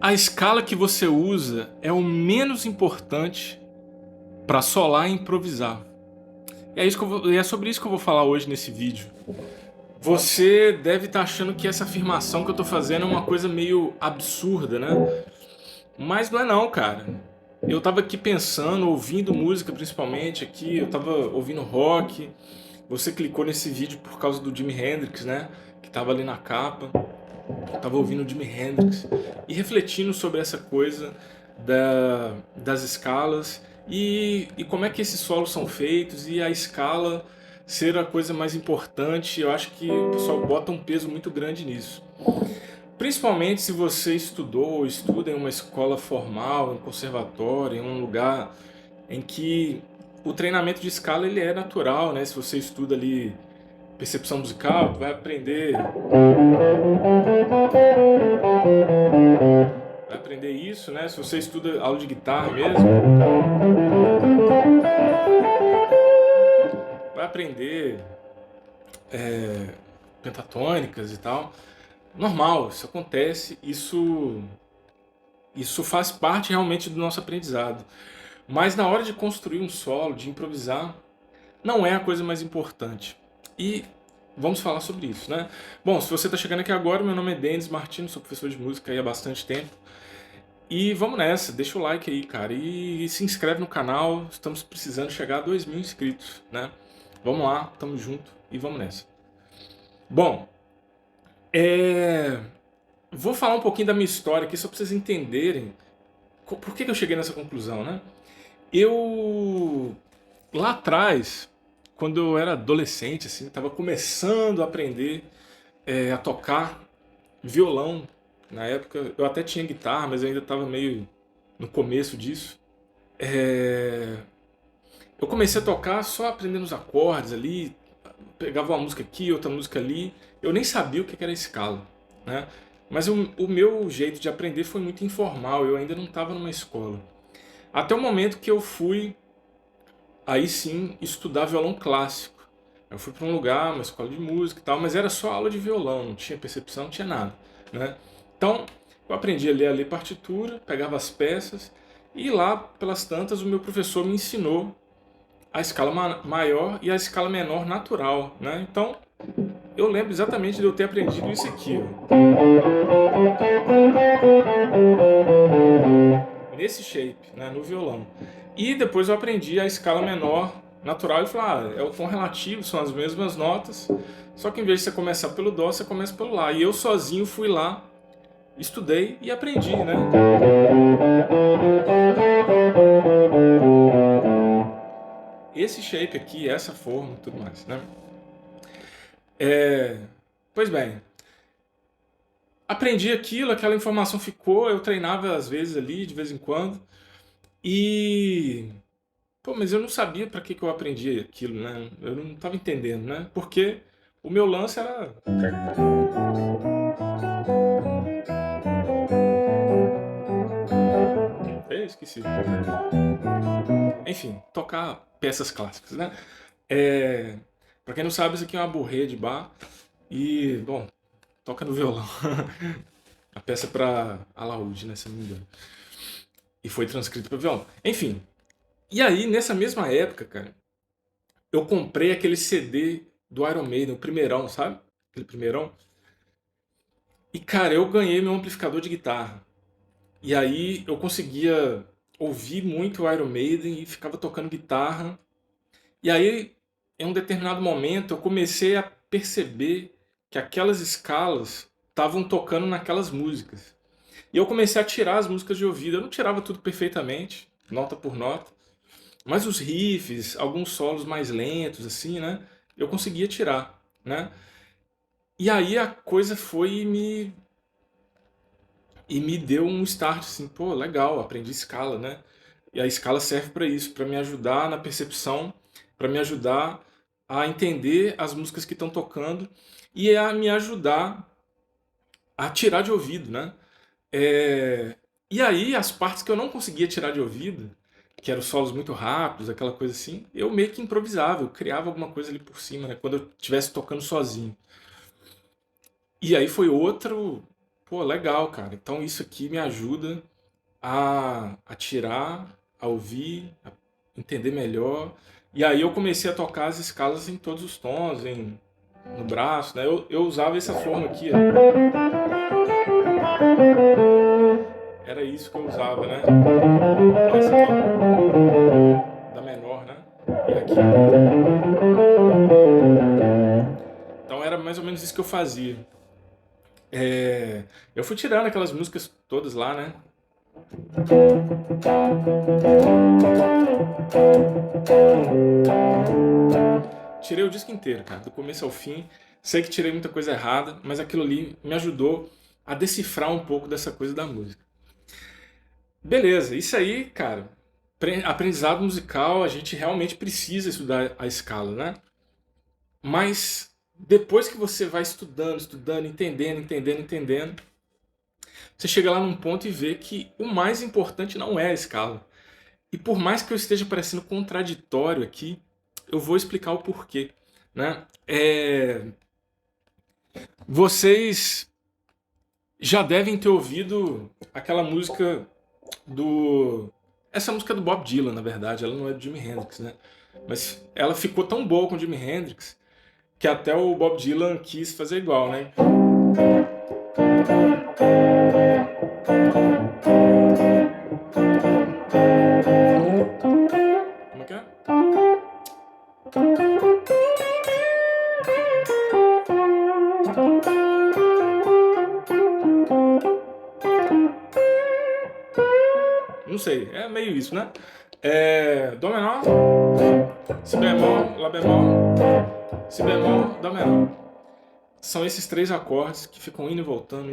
A escala que você usa é o menos importante para solar e improvisar. E é sobre isso que eu vou falar hoje nesse vídeo. Você deve estar achando que essa afirmação que eu estou fazendo é uma coisa meio absurda, né? Mas não é não, cara. Eu tava aqui pensando, ouvindo música principalmente aqui, eu tava ouvindo rock. Você clicou nesse vídeo por causa do Jimi Hendrix, né? Que tava ali na capa. Eu tava ouvindo o Jimi Hendrix e refletindo sobre essa coisa das escalas e como é que esses solos são feitos e a escala ser a coisa mais importante. Eu acho que o pessoal bota um peso muito grande nisso. Principalmente se você estudou ou estuda em uma escola formal, em conservatório, em um lugar em que o treinamento de escala ele é natural, né? Se você estuda ali percepção musical, tu vai aprender isso, né? Se você estuda aula de guitarra mesmo, vai aprender pentatônicas e tal. Normal, isso acontece, isso faz parte realmente do nosso aprendizado. Mas na hora de construir um solo, de improvisar, não é a coisa mais importante. E vamos falar sobre isso, né? Bom, se você está chegando aqui agora, meu nome é Denis Martins, sou professor de música aí há bastante tempo. E vamos nessa, deixa o like aí, cara, e se inscreve no canal, estamos precisando chegar a 2.000 inscritos, né? Vamos lá, tamo junto e vamos nessa. Bom, vou falar um pouquinho da minha história aqui, só para vocês entenderem por que eu cheguei nessa conclusão, né? Eu, lá atrás, quando eu era adolescente, assim, estava começando a aprender a tocar violão. Na época eu até tinha guitarra, mas eu ainda estava meio no começo disso. É, Eu comecei a tocar só aprendendo os acordes ali, pegava uma música aqui, outra música ali. Eu nem sabia o que era escala, né? Mas o meu jeito de aprender foi muito informal, eu ainda não estava numa escola. Até o momento que eu fui, aí sim, estudar violão clássico. Eu fui para um lugar, uma escola de música e tal, mas era só aula de violão, não tinha percepção, não tinha nada, né? Então, eu aprendi a ler partitura, pegava as peças, e lá, pelas tantas, o meu professor me ensinou a escala maior e a escala menor natural, né? Então, eu lembro exatamente de eu ter aprendido isso aqui, ó, nesse shape, né, no violão. E depois eu aprendi a escala menor natural e falei, é o tom relativo, são as mesmas notas, só que em vez de você começar pelo dó, você começa pelo lá. E eu sozinho fui lá, estudei e aprendi, né? Esse shape aqui, essa forma e tudo mais, né? Pois bem, aprendi aquilo, aquela informação ficou, eu treinava às vezes ali, de vez em quando, e... Pô, mas eu não sabia para que eu aprendi aquilo, né? Eu não estava entendendo, né? Porque o meu lance era... Esqueci. Enfim, tocar peças clássicas, né? Pra quem não sabe, isso aqui é uma bourrée de bar e, bom, toca no violão. A peça é pra alaúde, né, se não me engano. E foi transcrito para violão. Enfim, e aí, nessa mesma época, cara, eu comprei aquele CD do Iron Maiden, o primeirão, sabe? Aquele primeirão. E, cara, eu ganhei meu amplificador de guitarra. E aí eu conseguia ouvir muito o Iron Maiden e ficava tocando guitarra. E aí, em um determinado momento, eu comecei a perceber que aquelas escalas estavam tocando naquelas músicas. E eu comecei a tirar as músicas de ouvido. Eu não tirava tudo perfeitamente, nota por nota. Mas os riffs, alguns solos mais lentos, assim, né? Eu conseguia tirar, né? E aí a coisa foi e me deu um start, assim, pô, legal, aprendi escala, né? E a escala serve para isso, para me ajudar na percepção, para me ajudar a entender as músicas que estão tocando e a me ajudar a tirar de ouvido, né? É, E aí as partes que eu não conseguia tirar de ouvido, que eram solos muito rápidos, aquela coisa assim, eu meio que improvisava, eu criava alguma coisa ali por cima, né? Quando eu estivesse tocando sozinho. E aí foi outro. pô, legal, cara. Então isso aqui me ajuda a tirar, a ouvir, a entender melhor. E aí eu comecei a tocar as escalas em todos os tons, no braço, né? Eu usava essa forma aqui, ó. Era isso que eu usava, né? Essa aqui, ó, da menor, né? E aqui. Então era mais ou menos isso que eu fazia. Eu fui tirando aquelas músicas todas lá, né? Tirei o disco inteiro, cara, do começo ao fim. Sei que tirei muita coisa errada, mas aquilo ali me ajudou a decifrar um pouco dessa coisa da música. Beleza, isso aí, cara, aprendizado musical, a gente realmente precisa estudar a escala, né? Mas depois que você vai estudando, estudando, entendendo, entendendo, entendendo, você chega lá num ponto e vê que o mais importante não é a escala. E por mais que eu esteja parecendo contraditório aqui, eu vou explicar o porquê, né? Vocês já devem ter ouvido aquela música do... Essa música é do Bob Dylan, na verdade, ela não é do Jimi Hendrix, né? Mas ela ficou tão boa com o Jimi Hendrix que até o Bob Dylan quis fazer igual, né? Como é que é? Não sei, é meio isso, né? Dó menor, si bemol, lá bemol, si bemol, dó menor. São esses três acordes que ficam indo e voltando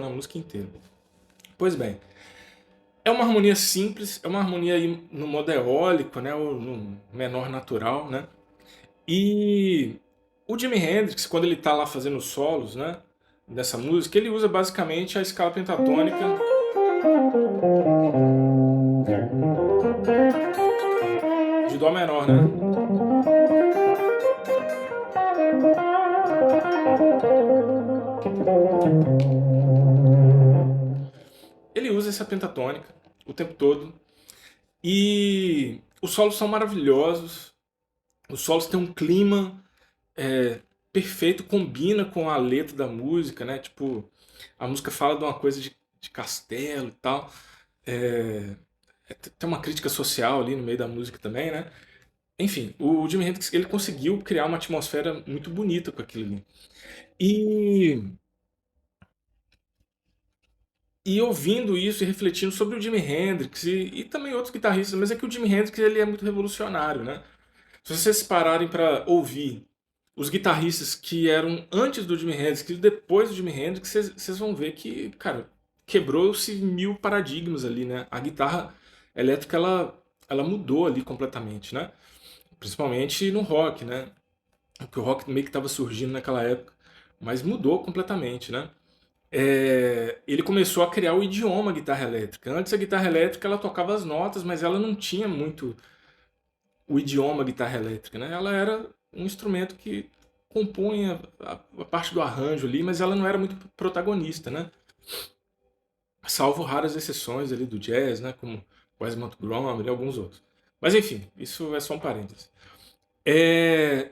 a música inteira. Pois bem, é uma harmonia simples, é uma harmonia aí no modo eólico, né, ou no menor natural, né? E o Jimi Hendrix, quando ele está lá fazendo os solos, né, dessa música, ele usa basicamente a escala pentatônica de dó menor, né? Ele usa essa pentatônica o tempo todo e os solos são maravilhosos. Os solos têm um clima perfeito, combina com a letra da música, né? Tipo, a música fala de uma coisa de castelo e tal. É, tem uma crítica social ali no meio da música também, né? Enfim, o Jimi Hendrix ele conseguiu criar uma atmosfera muito bonita com aquilo ali. E, e ouvindo isso e refletindo sobre o Jimi Hendrix e também outros guitarristas, mas é que o Jimi Hendrix ele é muito revolucionário, né? Se vocês pararem para ouvir os guitarristas que eram antes do Jimi Hendrix e depois do Jimi Hendrix, vocês vão ver que, cara, quebrou-se mil paradigmas ali, né? A guitarra elétrica, ela mudou ali completamente, né? Principalmente no rock, né? Porque o rock meio que estava surgindo naquela época, mas mudou completamente, né? Ele começou a criar o idioma guitarra elétrica. Antes a guitarra elétrica ela tocava as notas, mas ela não tinha muito o idioma guitarra elétrica, né? Ela era um instrumento que compunha a parte do arranjo ali, mas ela não era muito protagonista, né? Salvo raras exceções ali do jazz, né? Como Wes Montgomery e alguns outros. Mas enfim, isso é só um parênteses.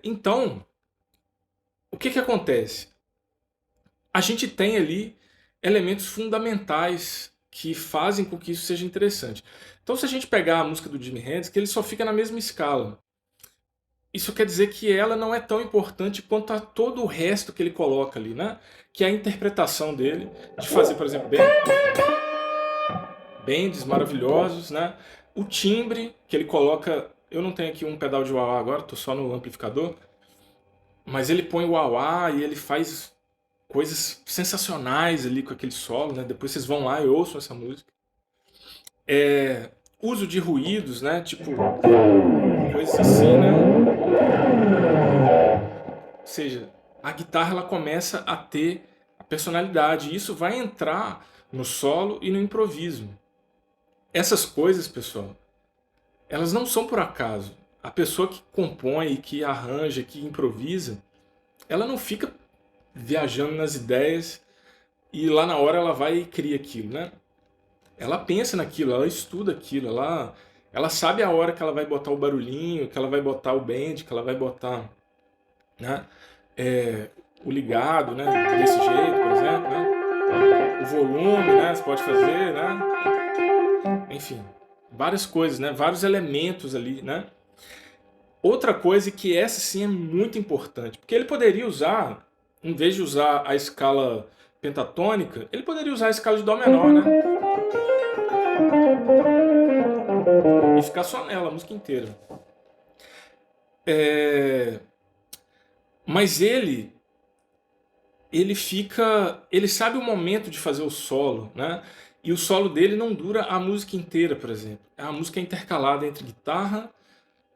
Então, o que acontece? A gente tem ali elementos fundamentais que fazem com que isso seja interessante. Então, se a gente pegar a música do Jimi Hendrix, que ele só fica na mesma escala. Isso quer dizer que ela não é tão importante quanto a todo o resto que ele coloca ali, né? Que é a interpretação dele, de fazer, por exemplo, bends maravilhosos, né? O timbre que ele coloca, eu não tenho aqui um pedal de wah-wah agora, estou só no amplificador, mas ele põe o wah-wah e ele faz coisas sensacionais ali com aquele solo, né? Depois vocês vão lá e ouçam essa música. Uso de ruídos, né? Tipo, coisas assim, né? Ou seja, a guitarra ela começa a ter a personalidade. E isso vai entrar no solo e no improviso. Essas coisas, pessoal, elas não são por acaso. A pessoa que compõe, que arranja, que improvisa, ela não fica viajando nas ideias e lá na hora ela vai e cria aquilo, né? Ela pensa naquilo, ela estuda aquilo, ela sabe a hora que ela vai botar o barulhinho, que ela vai botar o bend, que ela vai botar, né, é, o ligado, né, desse jeito, por exemplo, né, o volume, né, você pode fazer, né, enfim, várias coisas, né, vários elementos ali, né. Outra coisa que essa sim é muito importante, porque ele poderia usar, em vez de usar a escala pentatônica, ele poderia usar a escala de dó menor, né, e ficar só nela a música inteira. É, mas ele sabe o momento de fazer o solo, né? E o solo dele não dura a música inteira, por exemplo. A música é intercalada entre guitarra,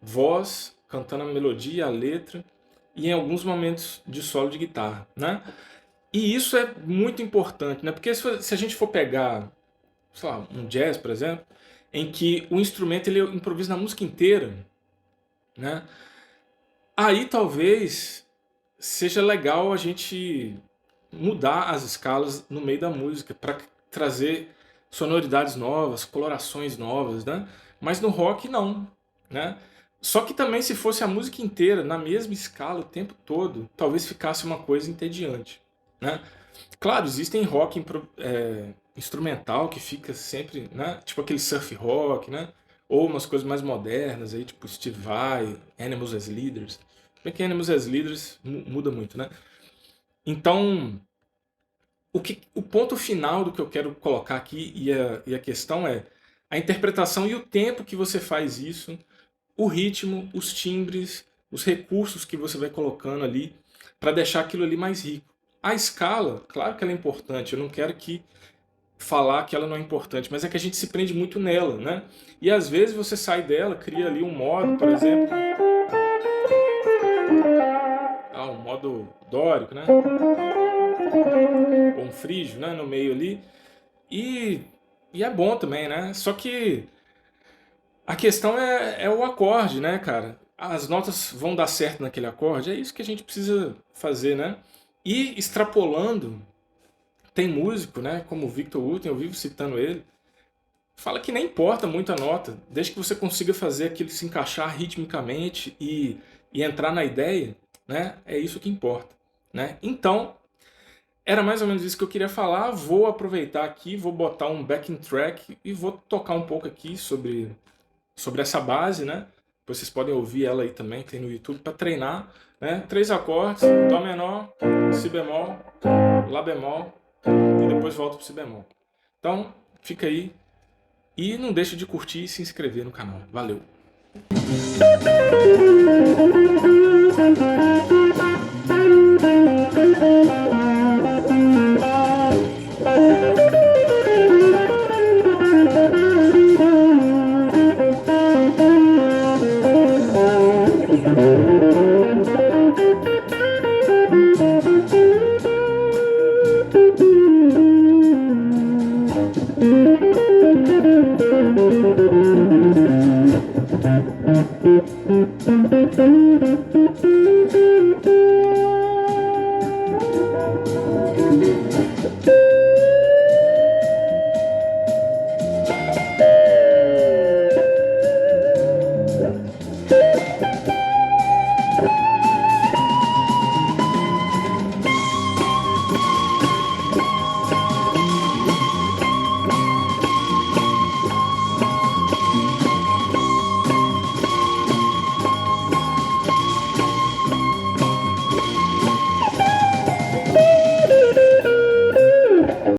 voz, cantando a melodia, a letra, e em alguns momentos de solo de guitarra, né? E isso é muito importante, né? Porque se a gente for pegar, sei lá, um jazz, por exemplo, em que o instrumento ele improvisa na música inteira, né? Aí talvez seja legal a gente mudar as escalas no meio da música para trazer sonoridades novas, colorações novas, né? Mas no rock não, né? Só que também se fosse a música inteira na mesma escala o tempo todo, talvez ficasse uma coisa entediante, né? Claro, existem rock instrumental que fica sempre, né? Tipo aquele surf rock, né? Ou umas coisas mais modernas aí, tipo Steve Vai, Animals as Leaders. Bem que Animals as Leaders muda muito, né? Então, o ponto final do que eu quero colocar aqui e a questão é a interpretação e o tempo que você faz isso, o ritmo, os timbres, os recursos que você vai colocando ali para deixar aquilo ali mais rico. A escala, claro que ela é importante, eu não quero que falar que ela não é importante, mas é que a gente se prende muito nela, né? E às vezes você sai dela, cria ali um modo, por exemplo, um modo dórico, né? Ou um frígio, né? No meio ali. E, e é bom também, né? Só que a questão é o acorde, né, cara? As notas vão dar certo naquele acorde, é isso que a gente precisa fazer, né? E extrapolando, tem músico, né, como o Victor Wooten, eu vivo citando ele, fala que nem importa muito a nota, desde que você consiga fazer aquilo se encaixar ritmicamente e entrar na ideia, né? É isso que importa, né? Então, era mais ou menos isso que eu queria falar. Vou aproveitar aqui, vou botar um backing track e vou tocar um pouco aqui sobre essa base, né? Vocês podem ouvir ela aí também, tem no YouTube, para treinar, né? 3 acordes, Dó menor, Si bemol, Lá bemol e depois volto pro Si bemol. Então, fica aí e não deixa de curtir e se inscrever no canal. Valeu! Thank you.